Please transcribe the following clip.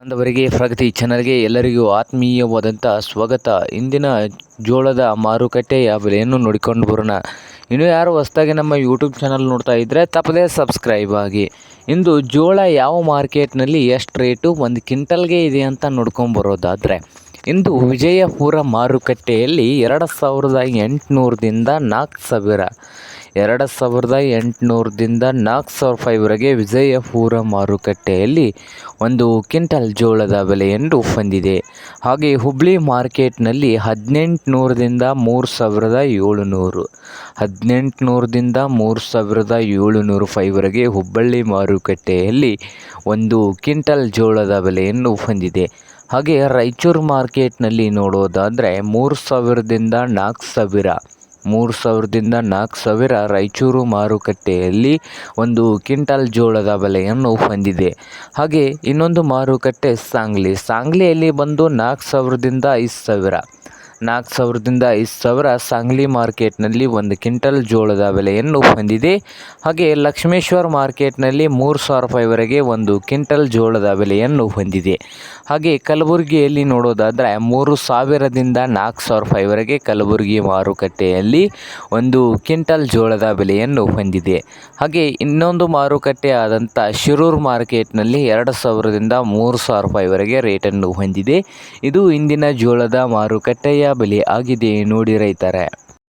ಅಂದವರಿಗೆ ಪ್ರಗತಿ ಚಾನಲ್ಗೆ ಎಲ್ಲರಿಗೂ ಆತ್ಮೀಯವಾದಂಥ ಸ್ವಾಗತ. ಇಂದಿನ ಜೋಳದ ಮಾರುಕಟ್ಟೆಯ ಬೆಲೆಯನ್ನು ನೋಡಿಕೊಂಡು ಬರೋಣ. ಇನ್ನು ಯಾರು ಹೊಸದಾಗಿ ನಮ್ಮ ಯೂಟ್ಯೂಬ್ ಚಾನಲ್ ನೋಡ್ತಾ ಇದ್ದರೆ ತಪ್ಪದೇ ಸಬ್ಸ್ಕ್ರೈಬ್ ಆಗಿ. ಇಂದು ಜೋಳ ಯಾವ ಮಾರ್ಕೆಟ್ನಲ್ಲಿ ಎಷ್ಟು ರೇಟು ಒಂದು ಕ್ವಿಂಟಲ್ಗೆ ಇದೆ ಅಂತ ನೋಡ್ಕೊಂಡು ಬರೋದಾದರೆ, ಇಂದು ವಿಜಯಪುರ ಮಾರುಕಟ್ಟೆಯಲ್ಲಿ 2800ದಿಂದ 4000, 2800ದಿಂದ 4000 ವಿಜಯಪುರ ಮಾರುಕಟ್ಟೆಯಲ್ಲಿ ಒಂದು ಕ್ವಿಂಟಲ್ ಜೋಳದ ಬೆಲೆಯನ್ನು ಹೊಂದಿದೆ. ಹಾಗೆ ಹುಬ್ಳಿ ಮಾರ್ಕೆಟ್ನಲ್ಲಿ 1800ದಿಂದ 3700, 1800ದಿಂದ 3700 ಹುಬ್ಬಳ್ಳಿ ಮಾರುಕಟ್ಟೆಯಲ್ಲಿ ಒಂದು ಕ್ವಿಂಟಲ್ ಜೋಳದ ಬೆಲೆಯನ್ನು ಹೊಂದಿದೆ. ಹಾಗೆ ರಾಯಚೂರು ಮಾರ್ಕೆಟ್ನಲ್ಲಿ ನೋಡೋದಾದರೆ 3000ದಿಂದ 4000, 3000ದಿಂದ 4000 ರಾಯಚೂರು ಮಾರುಕಟ್ಟೆಯಲ್ಲಿ ಒಂದು ಕ್ವಿಂಟಲ್ ಜೋಳದ ಬೆಲೆಯನ್ನು ಹೊಂದಿದೆ. ಹಾಗೆ ಇನ್ನೊಂದು ಮಾರುಕಟ್ಟೆ ಸಾಂಗ್ಲಿಯಲ್ಲಿ ಬಂದು 4000ದಿಂದ 5000, 4000ದಿಂದ 5000 ಸಾಂಗ್ಲಿ ಮಾರ್ಕೆಟ್ನಲ್ಲಿ ಒಂದು ಕ್ವಿಂಟಲ್ ಜೋಳದ ಬೆಲೆಯನ್ನು ಹೊಂದಿದೆ. ಹಾಗೆ ಲಕ್ಷ್ಮೇಶ್ವರ ಮಾರ್ಕೆಟ್ನಲ್ಲಿ 3000 ಒಂದು ಕ್ವಿಂಟಲ್ ಜೋಳದ ಬೆಲೆಯನ್ನು ಹೊಂದಿದೆ. ಹಾಗೆ ಕಲಬುರಗಿಯಲ್ಲಿ ನೋಡೋದಾದರೆ 3000ದಿಂದ 4000 ಕಲಬುರಗಿ ಮಾರುಕಟ್ಟೆಯಲ್ಲಿ ಒಂದು ಕ್ವಿಂಟಲ್ ಜೋಳದ ಬೆಲೆಯನ್ನು ಹೊಂದಿದೆ. ಹಾಗೆ ಇನ್ನೊಂದು ಮಾರುಕಟ್ಟೆ ಆದಂಥ ಶಿರೂರು ಮಾರ್ಕೆಟ್ನಲ್ಲಿ 2000ದಿಂದ 3000 ರೇಟನ್ನು ಹೊಂದಿದೆ. ಇದು ಇಂದಿನ ಜೋಳದ ಮಾರುಕಟ್ಟೆಯ ಬೆಲೆ ಆಗಿದೆ ನೋಡಿ ರೈತರೇ.